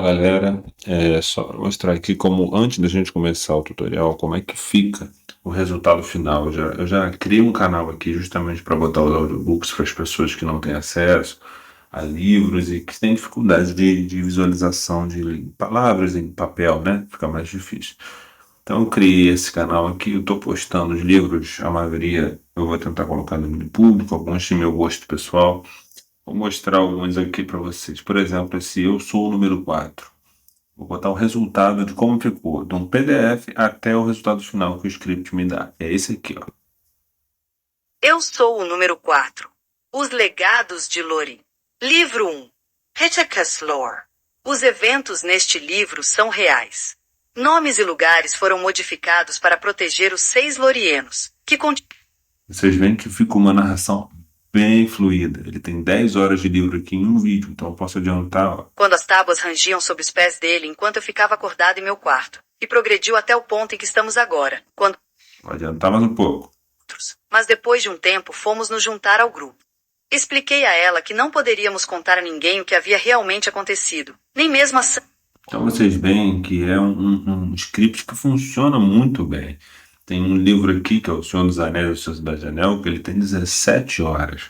Galera, só para mostrar aqui como antes da gente começar o tutorial, como é que fica o resultado final. Eu já criei um canal aqui justamente para botar os audiobooks para as pessoas que não têm acesso a livros e que têm dificuldade de visualização de palavras em papel, né? Fica mais difícil. Então eu criei esse canal aqui, eu estou postando os livros, a maioria eu vou tentar colocar no domínio público, alguns de meu gosto pessoal. Vou mostrar alguns aqui para vocês. Por exemplo, esse Eu Sou o número 4. Vou botar o resultado de como ficou, de um PDF até o resultado final que o script me dá. É esse aqui, ó. Eu sou o número 4. Os legados de Lori. Livro 1. Hitchhiker's Lore. Os eventos neste livro são reais. Nomes e lugares foram modificados para proteger os 6 Lorienos, que Vocês veem que ficou uma narração bem fluida. Ele tem 10 horas de livro aqui em um vídeo, então eu posso adiantar, ó. quando as tábuas rangiam sob os pés dele enquanto eu ficava acordado em meu quarto, e progrediu até o ponto em que estamos agora, quando Vou adiantar mais um pouco. mas depois de um tempo fomos nos juntar ao grupo. Expliquei a ela que não poderíamos contar a ninguém o que havia realmente acontecido, nem mesmo a Então vocês veem que é um script que funciona muito bem. Tem um livro aqui, que é O Senhor dos Anéis e a Sociedade de Anel, que ele tem 17 horas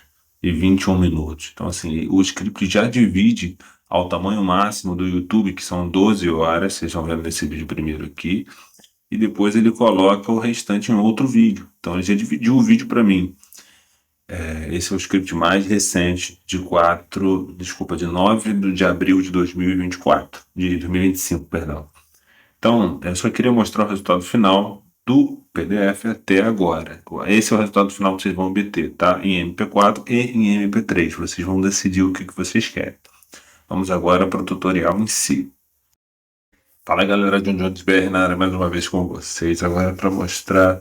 e 21 minutos. Então, assim, o script já divide ao tamanho máximo do YouTube, que são 12 horas, vocês estão vendo nesse vídeo primeiro aqui, e depois ele coloca o restante em outro vídeo. Então, ele já dividiu o vídeo para mim. Esse é o script mais recente, de 9 de abril de 2024, de 2025, perdão. Então, eu só queria mostrar o resultado final do PDF até agora. Esse é o resultado final que vocês vão obter, tá? Em MP4 e em MP3. Vocês vão decidir o que vocês querem. Vamos agora para o tutorial em si. Fala galera, John Jones BR na área mais uma vez com vocês. Agora para mostrar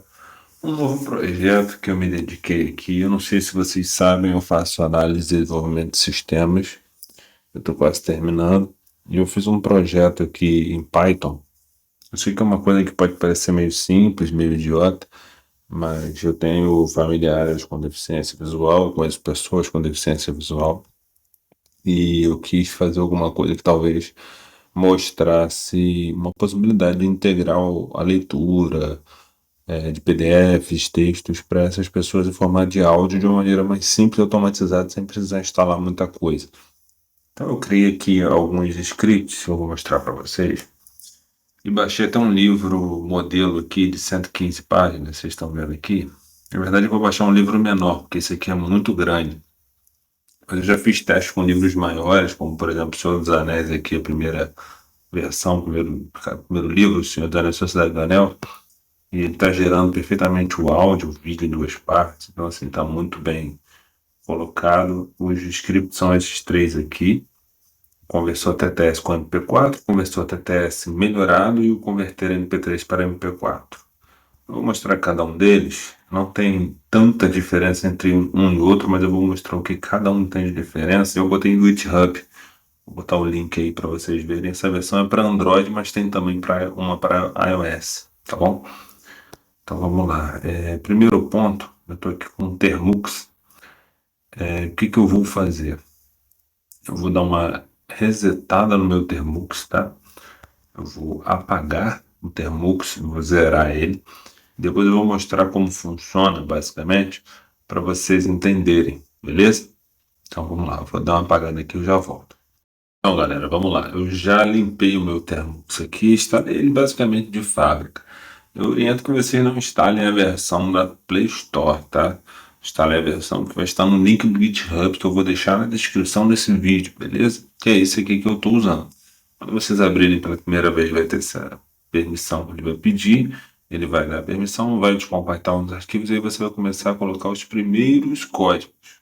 um novo projeto que eu me dediquei aqui. Eu não sei se vocês sabem, eu faço análise e desenvolvimento de sistemas. Eu estou quase terminando. E eu fiz um projeto aqui em Python. Eu sei que é uma coisa que pode parecer meio simples, meio idiota, mas eu tenho familiares com deficiência visual, conheço pessoas com deficiência visual, e eu quis fazer alguma coisa que talvez mostrasse uma possibilidade de integrar a leitura, de PDFs, textos para essas pessoas em formato de áudio de uma maneira mais simples e automatizada, sem precisar instalar muita coisa. Então eu criei aqui alguns scripts que eu vou mostrar para vocês. E baixei até um livro modelo aqui de 115 páginas, vocês estão vendo aqui. Na verdade, eu vou baixar um livro menor, porque esse aqui é muito grande. Mas eu já fiz testes com livros maiores, como por exemplo O Senhor dos Anéis, aqui a primeira versão, o primeiro livro, O Senhor dos Anéis e a Sociedade do Anel. E ele está gerando perfeitamente o áudio, o vídeo em duas partes. Então, assim, está muito bem colocado. Os scripts são esses três aqui. Conversor TTS com MP4, conversor TTS melhorado e o converter MP3 para MP4. Eu vou mostrar cada um deles. Não tem tanta diferença entre um e outro, mas eu vou mostrar o que cada um tem de diferença. Eu botei no GitHub. Vou botar o link aí para vocês verem. Essa versão é para Android, mas tem também uma para iOS, tá bom? Então vamos lá. Primeiro ponto, eu estou aqui com o Termux. O que eu vou fazer? Eu vou dar uma resetada no meu Termux, tá? Eu vou apagar o Termux, vou zerar ele. Depois eu vou mostrar como funciona, basicamente, para vocês entenderem, beleza? Então vamos lá, eu vou dar uma apagada aqui e eu já volto. Então galera, vamos lá. Eu já limpei o meu Termux aqui, instalei ele basicamente de fábrica. Eu oriento que vocês não instalem a versão da Play Store, tá? Instalem a versão que vai estar no link do GitHub que eu vou deixar na descrição desse vídeo, beleza? Que é esse aqui que eu estou usando. Quando vocês abrirem pela primeira vez, vai ter essa permissão que ele vai pedir. Ele vai dar permissão, vai descompactar uns arquivos e aí você vai começar a colocar os primeiros códigos.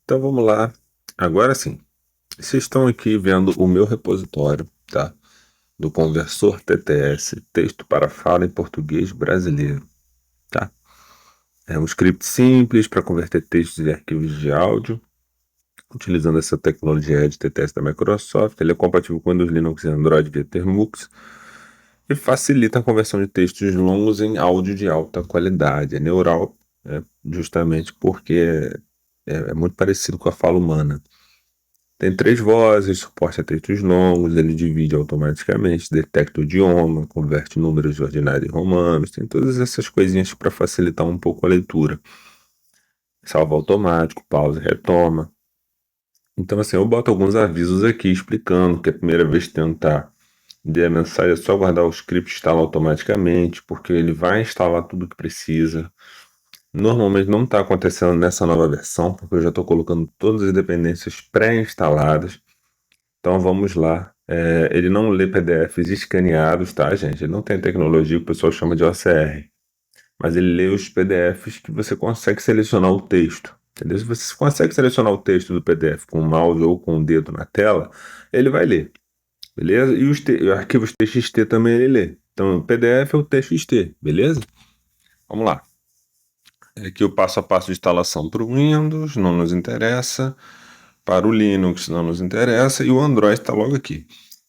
Então vamos lá. Agora sim. Vocês estão aqui vendo o meu repositório, tá? Do Conversor TTS, texto para fala em português brasileiro, tá? É um script simples para converter textos em arquivos de áudio, utilizando essa tecnologia de TTS da Microsoft. Ele é compatível com Windows, Linux e Android via Termux e facilita a conversão de textos longos em áudio de alta qualidade. É neural, justamente porque é muito parecido com a fala humana. Tem 3 vozes, suporte a textos longos, ele divide automaticamente, detecta o idioma, converte números de ordinário em romanos, tem todas essas coisinhas para facilitar um pouco a leitura. Salva automático, pausa e retoma. Então, assim, eu boto alguns avisos aqui explicando que a primeira vez que tentar ler a mensagem é só guardar o script, instala automaticamente, porque ele vai instalar tudo que precisa. Normalmente não está acontecendo nessa nova versão, porque eu já estou colocando todas as dependências pré-instaladas. Então vamos lá. Ele não lê PDFs escaneados, tá, gente? Ele não tem a tecnologia que o pessoal chama de OCR. Mas ele lê os PDFs que você consegue selecionar o texto. Entendeu? Se você consegue selecionar o texto do PDF com o mouse ou com o dedo na tela, ele vai ler. Beleza? E os arquivos TXT também ele lê. Então o PDF é o TXT, beleza? Vamos lá. Aqui o passo a passo de instalação para o Windows, não nos interessa. Para o Linux, não nos interessa. E o Android está logo aqui.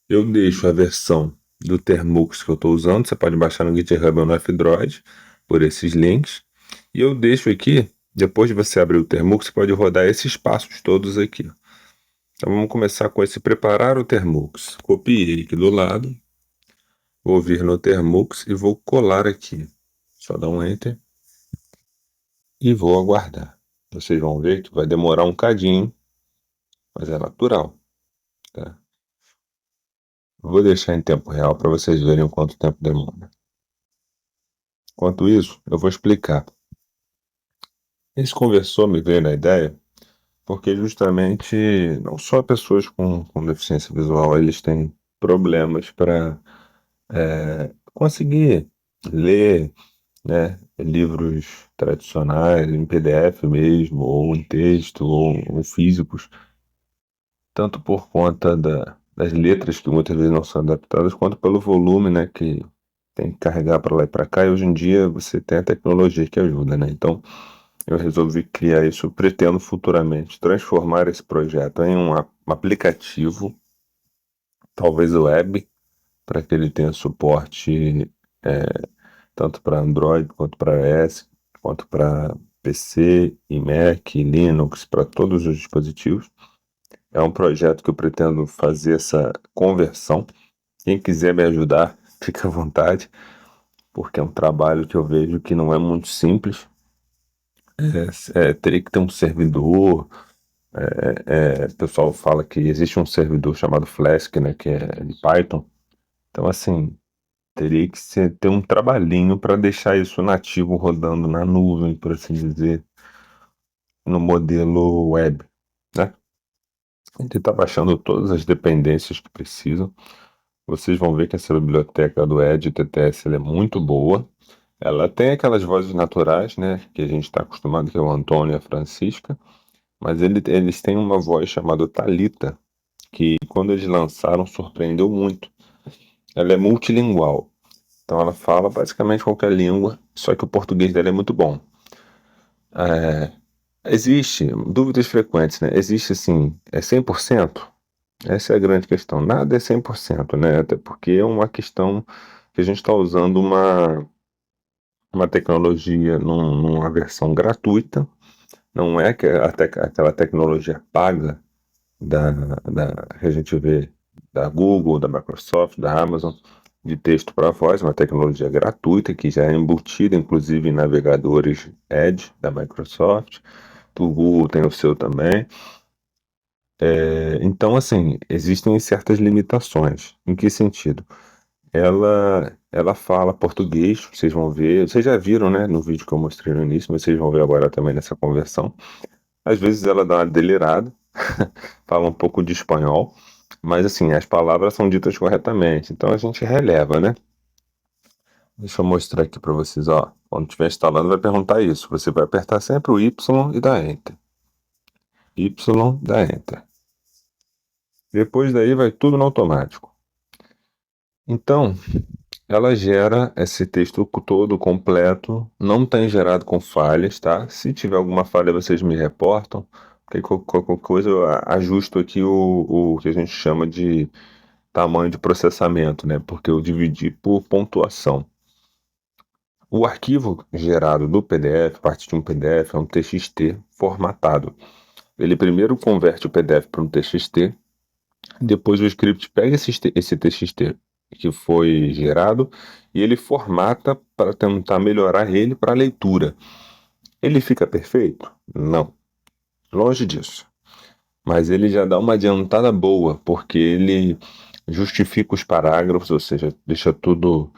Eu deixo a versão do Termux que eu estou usando. Você pode baixar no GitHub ou no F-Droid por esses links. E eu deixo aqui, depois de você abrir o Termux, você pode rodar esses passos todos aqui. Então vamos começar com esse preparar o Termux. Copiei aqui do lado. Vou vir no Termux e vou colar aqui. Só dar um Enter. E vou aguardar. Vocês vão ver que vai demorar um cadinho, mas é natural. Tá? Vou deixar em tempo real para vocês verem o quanto tempo demora. Enquanto isso, eu vou explicar. Esse conversor me veio na ideia porque justamente não só pessoas com deficiência visual, eles têm problemas para conseguir ler, né, livros tradicionais, em PDF mesmo, ou em texto, ou físicos, tanto por conta das letras que muitas vezes não são adaptadas, quanto pelo volume, né, que tem que carregar para lá e para cá, e hoje em dia você tem a tecnologia que ajuda, né? Então, eu resolvi criar isso, pretendo futuramente transformar esse projeto em um aplicativo, talvez web, para que ele tenha suporte tanto para Android, quanto para iOS, quanto para PC e Mac, e Linux, para todos os dispositivos. É um projeto que eu pretendo fazer essa conversão. Quem quiser me ajudar, fica à vontade, porque é um trabalho que eu vejo que não é muito simples. Teria que ter um servidor. O pessoal fala que existe um servidor chamado Flask, né, que é de Python. Então, assim, teria que ter um trabalhinho para deixar isso nativo rodando na nuvem, por assim dizer, no modelo web, né? A gente está baixando todas as dependências que precisam. Vocês vão ver que essa biblioteca do Edge TTS ela é muito boa. Ela tem aquelas vozes naturais, né, que a gente está acostumado, que é o Antônio e a Francisca, mas eles têm uma voz chamada Thalita, que quando eles lançaram surpreendeu muito. Ela é multilingual, então ela fala basicamente qualquer língua, só que o português dela é muito bom. Existe dúvidas frequentes, né? Existe assim, é 100%? Essa é a grande questão. Nada é 100%, né? Até porque é uma questão que a gente está usando uma tecnologia numa versão gratuita, não é aquela tecnologia paga que a gente vê da Google, da Microsoft, da Amazon, de texto para voz, uma tecnologia gratuita que já é embutida, inclusive, em navegadores Edge da Microsoft. O Google tem o seu também. Então, assim, existem certas limitações. Em que sentido? Ela fala português, vocês vão ver, vocês já viram, né, no vídeo que eu mostrei no início, mas vocês vão ver agora também nessa conversão. Às vezes ela dá uma delirada, fala um pouco de espanhol, mas assim, as palavras são ditas corretamente, então a gente releva, né? Deixa eu mostrar aqui para vocês, ó. Quando estiver instalando, vai perguntar isso. Você vai apertar sempre o Y e dar Enter. Y, dá Enter. Depois daí vai tudo no automático. Então, ela gera esse texto todo completo, não tem gerado com falhas, tá? Se tiver alguma falha, vocês me reportam. Porque qualquer coisa eu ajusto aqui o que a gente chama de tamanho de processamento, né? Porque eu dividi por pontuação. O arquivo gerado do PDF, parte de um PDF, é um TXT formatado. Ele primeiro converte o PDF para um TXT, depois o script pega esse TXT que foi gerado e ele formata para tentar melhorar ele para leitura. Ele fica perfeito? Não, longe disso. Mas ele já dá uma adiantada boa, porque ele justifica os parágrafos, ou seja, deixa tudo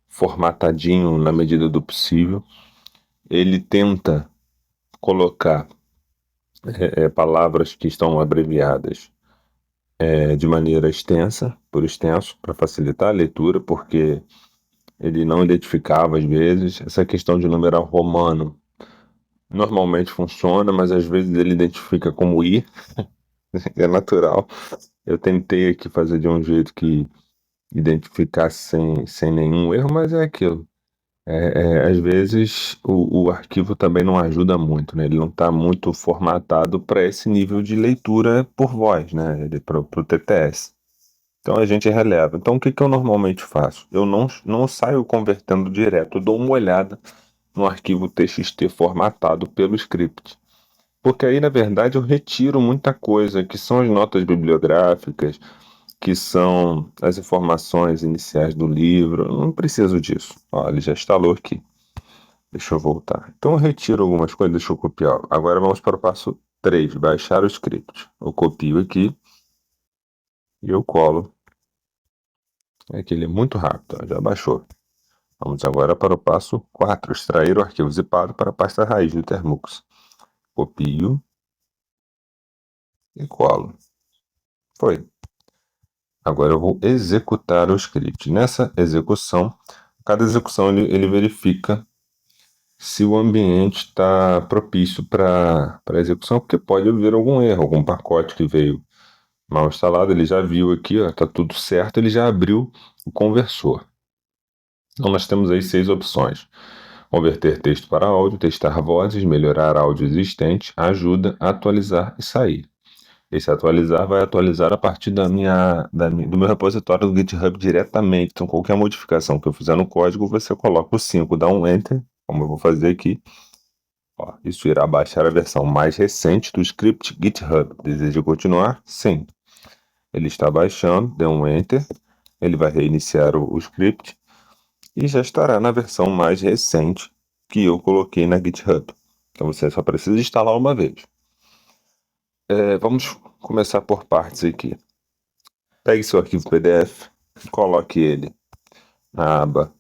formatadinho na medida do possível. Ele tenta colocar palavras que estão abreviadas de maneira extensa, por extenso, para facilitar a leitura, porque ele não identificava às vezes. Essa questão de numeral romano normalmente funciona, mas às vezes ele identifica como I, é natural. Eu tentei aqui fazer de um jeito que identificasse sem nenhum erro, mas é aquilo. Às vezes o arquivo também não ajuda muito, né? Ele não está muito formatado para esse nível de leitura por voz, né? Para o TTS. Então a gente releva. Então o que, que eu normalmente faço? Eu não saio convertendo direto, eu dou uma olhada no arquivo TXT formatado pelo script. Porque aí, na verdade, eu retiro muita coisa, que são as notas bibliográficas, que são as informações iniciais do livro. Eu não preciso disso. Ó, ele já instalou aqui. Deixa eu voltar. Então eu retiro algumas coisas, deixa eu copiar. Agora vamos para o passo 3, baixar o script. Eu copio aqui e eu colo. É que ele é muito rápido, ó, já baixou. Vamos agora para o passo 4, extrair o arquivo zipado para a pasta raiz do Termux. Copio e colo. Foi. Agora eu vou executar o script. Nessa execução, cada execução ele verifica se o ambiente está propício para execução, porque pode haver algum erro, algum pacote que veio mal instalado. Ele já viu aqui, está tudo certo, ele já abriu o conversor. Então nós temos aí 6 opções: converter texto para áudio, testar vozes, melhorar áudio existente, ajuda, atualizar e sair. Esse atualizar vai atualizar a partir do meu repositório do GitHub diretamente. Então, qualquer modificação que eu fizer no código, você coloca o 5, dá um Enter, como eu vou fazer aqui. Ó, isso irá baixar a versão mais recente do script GitHub. Deseja continuar? Sim. Ele está baixando, dê um Enter. Ele vai reiniciar o script e já estará na versão mais recente que eu coloquei na GitHub. Então, você só precisa instalar uma vez. Vamos começar por partes aqui. Pegue seu arquivo PDF, coloque ele na aba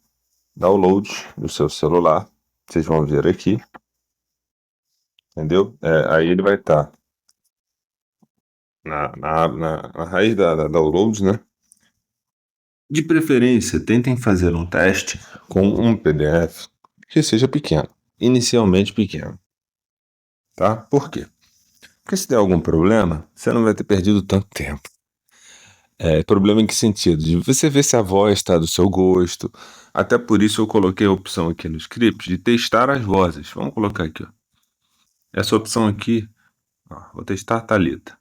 Download do seu celular. Vocês vão ver aqui. Entendeu? Aí ele vai estar na raiz da Downloads, né? De preferência, tentem fazer um teste com um PDF que seja pequeno, inicialmente pequeno. Tá? Por quê? Porque se der algum problema, você não vai ter perdido tanto tempo. Problema em que sentido? De você ver se a voz está do seu gosto. Até por isso eu coloquei a opção aqui no script de testar as vozes. Vamos colocar aqui, ó. Essa opção aqui, ó, vou testar Thalita.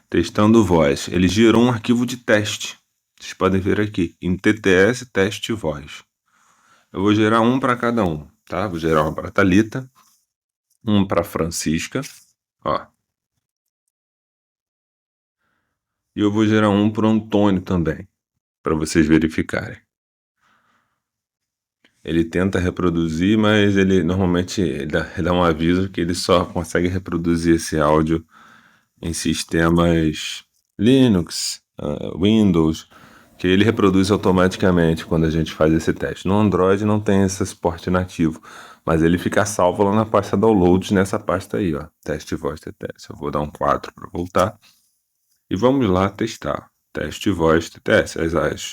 Testando voz. Ele gerou um arquivo de teste. Vocês podem ver aqui, em TTS teste voz. Eu vou gerar um para cada um, tá? Vou gerar um para Thalita, um para Francisca, ó. E eu vou gerar um para o Antônio também, para vocês verificarem. Ele tenta reproduzir, mas ele normalmente dá um aviso que ele só consegue reproduzir esse áudio em sistemas Linux, Windows, que ele reproduz automaticamente quando a gente faz esse teste. No Android não tem esse suporte nativo, mas ele fica salvo lá na pasta Downloads, nessa pasta aí, ó, teste voz TTS. Eu vou dar um 4 para voltar e vamos lá testar. Teste voz TTS.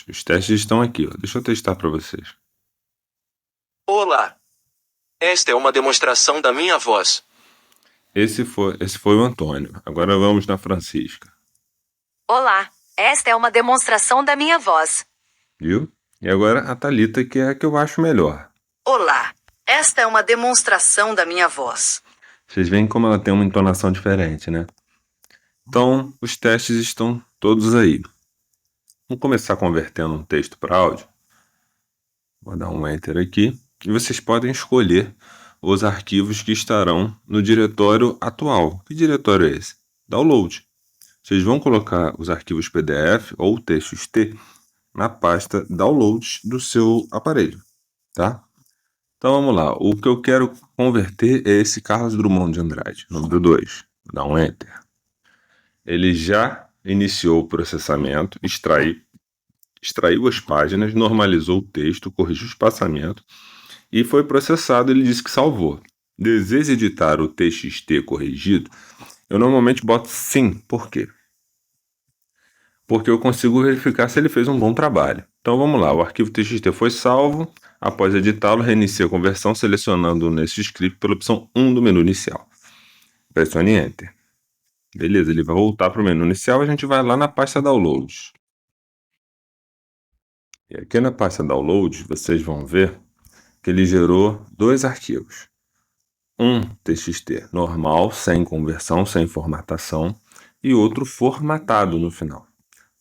Os testes estão aqui, ó. Deixa eu testar para vocês. Olá. Esta é uma demonstração da minha voz. Esse foi o Antônio. Agora vamos na Francisca. Olá, esta é uma demonstração da minha voz. Viu? E agora a Thalita, que é a que eu acho melhor. Olá, esta é uma demonstração da minha voz. Vocês veem como ela tem uma entonação diferente, né? Então, os testes estão todos aí. Vamos começar convertendo um texto para áudio. Vou dar um Enter aqui. E vocês podem escolher os arquivos que estarão no diretório atual. Que diretório é esse? download. Vocês vão colocar os arquivos PDF ou TXT na pasta downloads do seu aparelho, tá? Então vamos lá, o que eu quero converter é esse Carlos Drummond de Andrade, número 2. Vou dar um Enter. Ele já iniciou o processamento, extraiu as páginas, normalizou o texto, corrigiu o espaçamento e foi processado. Ele disse que salvou. Deseja editar o TXT corrigido? Eu normalmente boto sim. Por quê? Porque eu consigo verificar se ele fez um bom trabalho. Então vamos lá, o arquivo TXT foi salvo. Após editá-lo, reinicie a conversão selecionando nesse script pela opção 1 do menu inicial. Pressione Enter. Beleza, ele vai voltar para o menu inicial. A gente vai lá na pasta Downloads. E aqui na pasta Downloads, vocês vão ver que ele gerou dois arquivos. Um TXT normal, sem conversão, sem formatação, e outro formatado no final.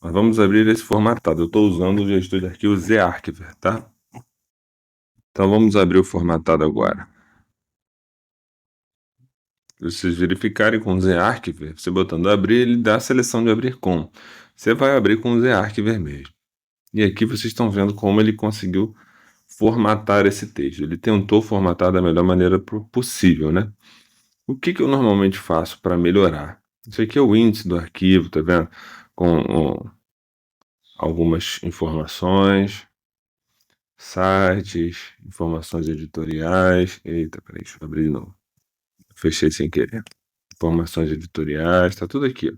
Mas vamos abrir esse formatado. Eu estou usando o gestor de arquivos ZArchiver, tá? Então vamos abrir o formatado agora. Se vocês verificarem com o ZArchiver, você botando abrir, ele dá a seleção de abrir com. Você vai abrir com o ZArchiver mesmo. E aqui vocês estão vendo como ele conseguiu formatar esse texto. Ele tentou formatar da melhor maneira possível, né? O que eu normalmente faço para melhorar? Isso aqui é o índice do arquivo, tá vendo? Com algumas informações, sites, informações editoriais. Eita, peraí, deixa eu abrir de novo. Fechei sem querer. Informações editoriais, tá tudo aqui.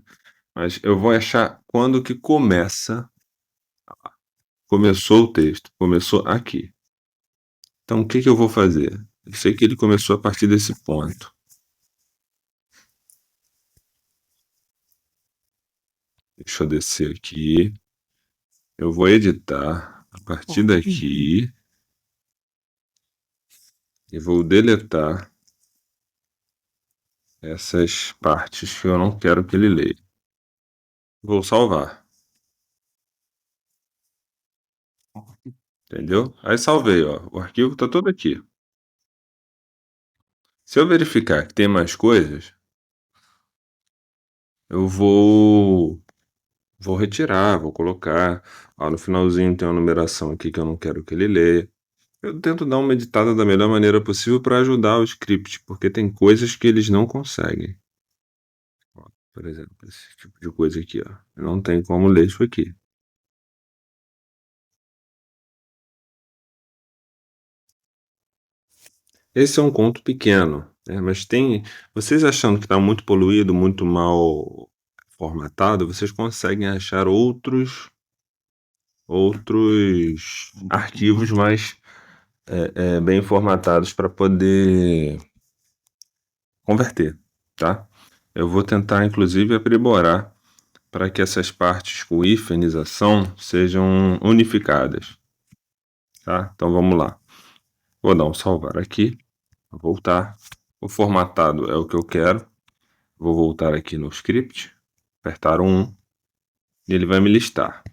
Mas eu vou achar quando que começa. Começou o texto, começou aqui. Então o que eu vou fazer? Eu sei que ele começou a partir desse ponto. Deixa eu descer aqui. Eu vou editar a partir daqui. E vou deletar essas partes que eu não quero que ele leia. Vou salvar. Entendeu? Aí salvei, ó. O arquivo está todo aqui. Se eu verificar que tem mais coisas, eu vou retirar, vou colocar. Ó, no finalzinho tem uma numeração aqui que eu não quero que ele leia. Eu tento dar uma editada da melhor maneira possível para ajudar o script, porque tem coisas que eles não conseguem. Ó, por exemplo, esse tipo de coisa aqui, ó. Não tem como ler isso aqui. Esse é um conto pequeno, né? Mas tem. Vocês achando que está muito poluído, muito mal formatado, vocês conseguem achar outros arquivos mais bem formatados para poder converter, tá? Eu vou tentar, inclusive, aprimorar para que essas partes com hifenização sejam unificadas, tá? Então vamos lá. Vou dar um salvar aqui, vou voltar. O formatado é o que eu quero. Vou voltar aqui no script, apertar 1 e ele vai me listar.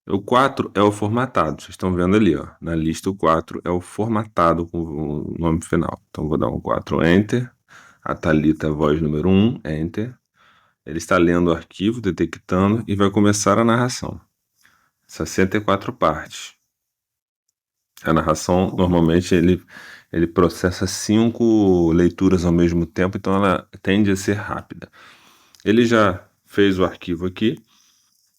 O 4 é o formatado, vocês estão vendo ali, ó. Na lista o 4 é o formatado com o nome final. Então vou dar um 4 Enter. A Thalita, voz número 1, Enter. Ele está lendo o arquivo, detectando e vai começar a narração. 64 partes. A narração, normalmente, ele processa 5 leituras ao mesmo tempo, então ela tende a ser rápida. Ele já fez o arquivo aqui.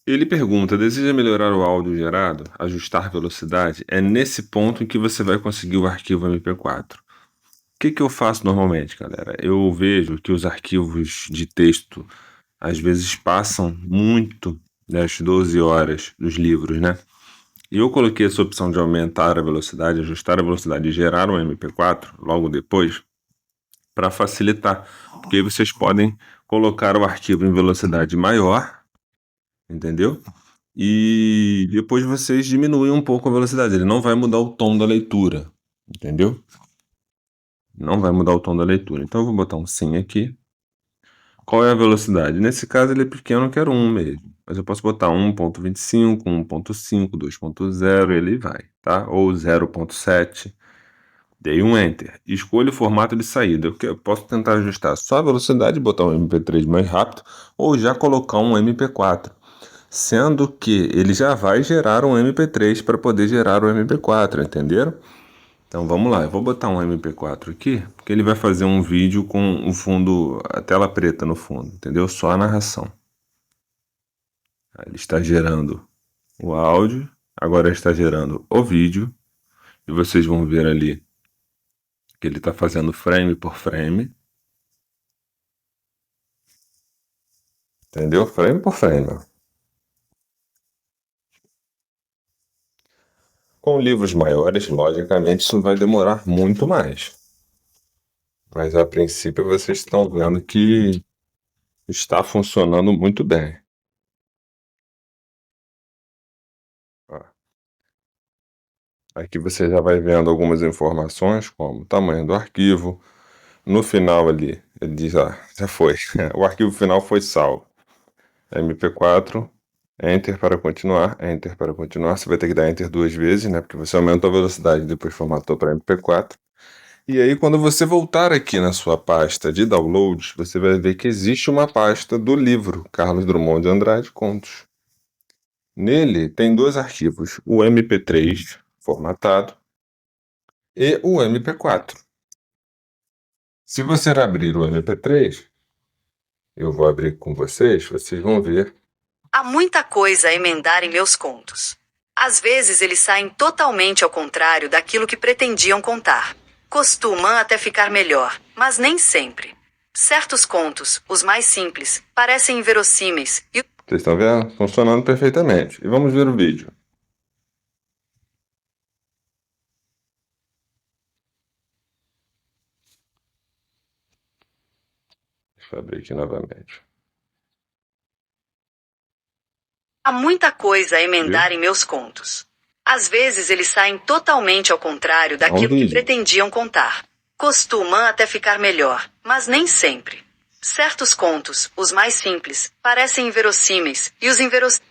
Ele pergunta, deseja melhorar o áudio gerado? Ajustar velocidade? É nesse ponto em que você vai conseguir o arquivo MP4. O que eu faço normalmente, galera? Eu vejo que os arquivos de texto às vezes passam muito das 12 horas dos livros, né? E eu coloquei essa opção de aumentar a velocidade, ajustar a velocidade e gerar um MP4 logo depois para facilitar, porque aí vocês podem colocar o arquivo em velocidade maior, entendeu? E depois vocês diminuem um pouco a velocidade, ele não vai mudar o tom da leitura, entendeu? Não vai mudar o tom da leitura. Então eu vou botar um sim aqui. Qual é a velocidade? Nesse caso ele é pequeno, eu quero 1 mesmo. Mas eu posso botar 1.25, 1.5, 2.0 e ele vai, tá? Ou 0.7. Dei um Enter. Escolha o formato de saída. Eu posso tentar ajustar só a velocidade, botar um MP3 mais rápido, ou já colocar um MP4. Sendo que ele já vai gerar um MP3 para poder gerar o MP4, entenderam? Então vamos lá, eu vou botar um MP4 aqui, porque ele vai fazer um vídeo com o fundo, a tela preta no fundo, entendeu? Só a narração. Ele está gerando o áudio, agora está gerando o vídeo, e vocês vão ver ali que ele está fazendo frame por frame. Entendeu? Frame por frame. Com livros maiores, logicamente, isso vai demorar muito mais. Mas a princípio vocês estão vendo que está funcionando muito bem. Ó. Aqui você já vai vendo algumas informações, como o tamanho do arquivo. No final ali, ele diz, já foi. O arquivo final foi salvo. MP4, Enter para continuar, Enter para continuar. Você vai ter que dar Enter 2 vezes, né? Porque você aumentou a velocidade e depois formatou para MP4. E aí, quando você voltar aqui na sua pasta de downloads, você vai ver que existe uma pasta do livro Carlos Drummond de Andrade Contos. Nele tem dois arquivos, o MP3 formatado e o MP4. Se você abrir o MP3, eu vou abrir com vocês vão ver. Há muita coisa a emendar em meus contos. Às vezes eles saem totalmente ao contrário daquilo que pretendiam contar. Costumam até ficar melhor, mas nem sempre. Certos contos, os mais simples, parecem inverossímeis e... Vocês estão vendo? Funcionando perfeitamente. E vamos ver o vídeo. Deixa eu abrir aqui novamente. Há muita coisa a emendar em meus contos. Às vezes eles saem totalmente ao contrário daquilo que pretendiam contar. Costumam até ficar melhor, mas nem sempre. Certos contos, os mais simples, parecem inverossímeis e os inverossímeis...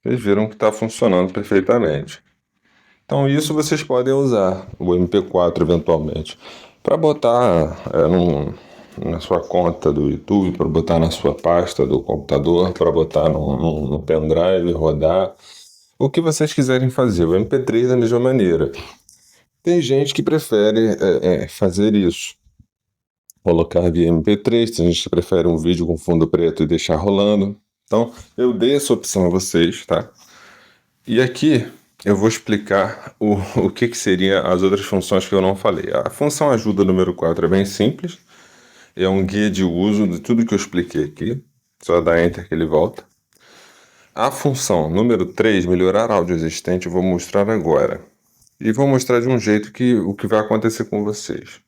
Vocês viram que está funcionando perfeitamente. Então isso vocês podem usar o MP4 eventualmente para botar na sua conta do YouTube, para botar na sua pasta do computador, para botar no pendrive, rodar, o que vocês quiserem fazer. O MP3 da mesma maneira. Tem gente que prefere fazer isso, colocar via MP3, tem gente que prefere um vídeo com fundo preto e deixar rolando. Então eu dei essa opção a vocês, tá? E aqui eu vou explicar o que seriam as outras funções que eu não falei. A função ajuda número 4 é bem simples. É um guia de uso de tudo que eu expliquei aqui. Só dá Enter que ele volta. A função número 3, melhorar áudio existente, eu vou mostrar agora. E vou mostrar de um jeito o que vai acontecer com vocês.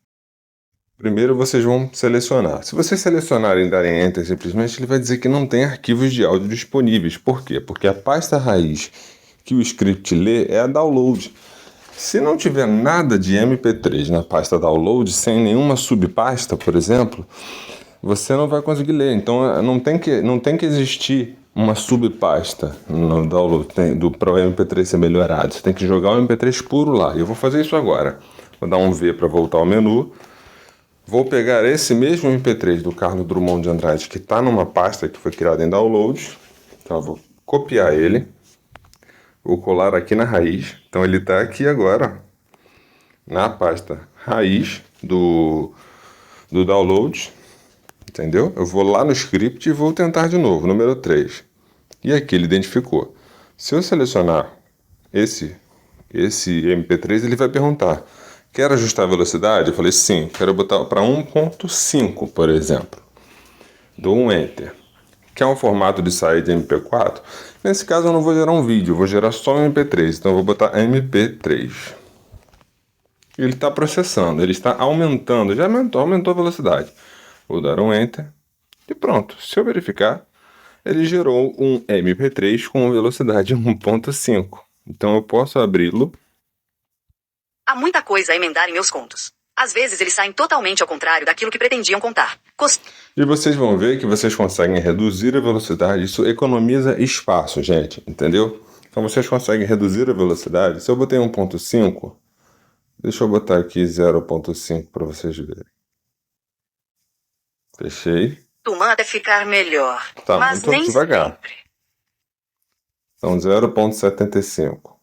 Primeiro vocês vão selecionar. Se vocês selecionarem e darem Enter simplesmente, ele vai dizer que não tem arquivos de áudio disponíveis. Por quê? Porque a pasta raiz que o script lê é a download. Se não tiver nada de MP3 na pasta download, sem nenhuma subpasta, por exemplo, você não vai conseguir ler. Então não tem que existir uma subpasta no download para o MP3 ser melhorado. Você tem que jogar o MP3 puro lá. E eu vou fazer isso agora. Vou dar um V para voltar ao menu. Vou pegar esse mesmo MP3 do Carlos Drummond de Andrade, que está numa pasta que foi criada em downloads. Então eu vou copiar ele. Vou colar aqui na raiz. Então ele está aqui agora, na pasta raiz do download. Entendeu? Eu vou lá no script e vou tentar de novo, número 3. E aqui ele identificou. Se eu selecionar esse MP3, ele vai perguntar: quer ajustar a velocidade? Eu falei sim, quero botar para 1.5, por exemplo. Dou um Enter. Quer um formato de saída MP4? Nesse caso eu não vou gerar um vídeo, eu vou gerar só um MP3. Então eu vou botar MP3. Ele está processando, ele está aumentando, já aumentou a velocidade. Vou dar um Enter e pronto. Se eu verificar, ele gerou um MP3 com velocidade 1.5. Então eu posso abri-lo. Há muita coisa a emendar em meus contos. Às vezes eles saem totalmente ao contrário daquilo que pretendiam contar. E vocês vão ver que vocês conseguem reduzir a velocidade. Isso economiza espaço, gente, entendeu? Então vocês conseguem reduzir a velocidade. Se eu botei 1.5, Deixa eu botar aqui 0.5 para vocês verem. Fechei. Costuma até ficar melhor, Tá mas muito nem devagar. sempre. Então 0.75.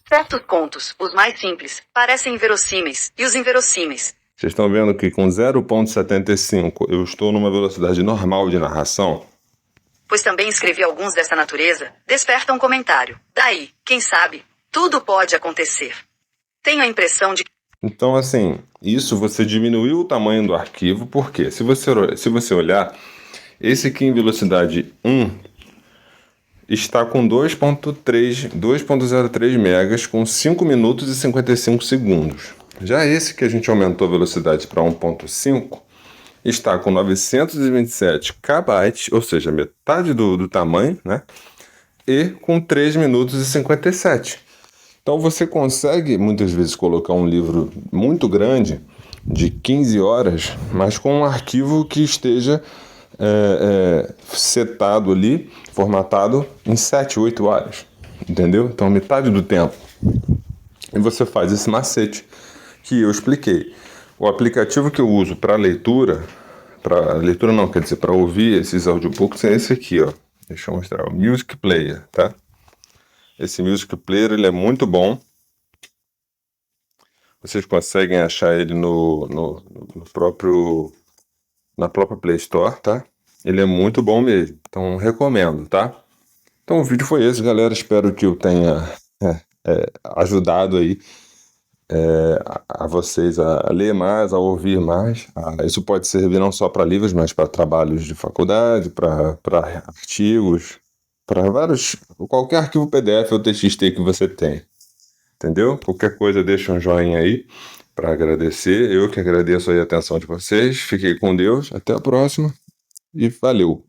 Certos contos, os mais simples, parecem inverossímeis, e os inverossímeis. Vocês estão vendo que com 0.75 eu estou numa velocidade normal de narração? Pois também escrevi alguns dessa natureza, desperta um comentário. Daí, quem sabe, tudo pode acontecer. Tenho a impressão de que Então, assim, isso você diminuiu o tamanho do arquivo, porque se você olhar, esse aqui em velocidade 1 está com 2.03 megas com 5 minutos e 55 segundos. Já esse que a gente aumentou a velocidade para 1.5 está com 927 KB, ou seja, metade do tamanho, né? E com 3 minutos e 57. Então você consegue muitas vezes colocar um livro muito grande, de 15 horas, mas com um arquivo que esteja setado ali, formatado em 7, 8 horas. Entendeu? Então metade do tempo. E você faz esse macete que eu expliquei. O aplicativo que eu uso para leitura não, quer dizer, para ouvir esses audiobooks é esse aqui, ó. Deixa eu mostrar, o Music Player, tá? Esse Music Player, ele é muito bom. Vocês conseguem achar ele no na própria Play Store, tá? Ele é muito bom mesmo, então recomendo, tá? Então o vídeo foi esse, galera. Espero que eu tenha ajudado aí a vocês a ler mais, a ouvir mais. Isso pode servir não só para livros, mas para trabalhos de faculdade, para artigos, para qualquer arquivo PDF ou TXT que você tem. Entendeu? Qualquer coisa, deixa um joinha aí para agradecer. Eu que agradeço aí a atenção de vocês. Fiquei com Deus. Até a próxima e valeu!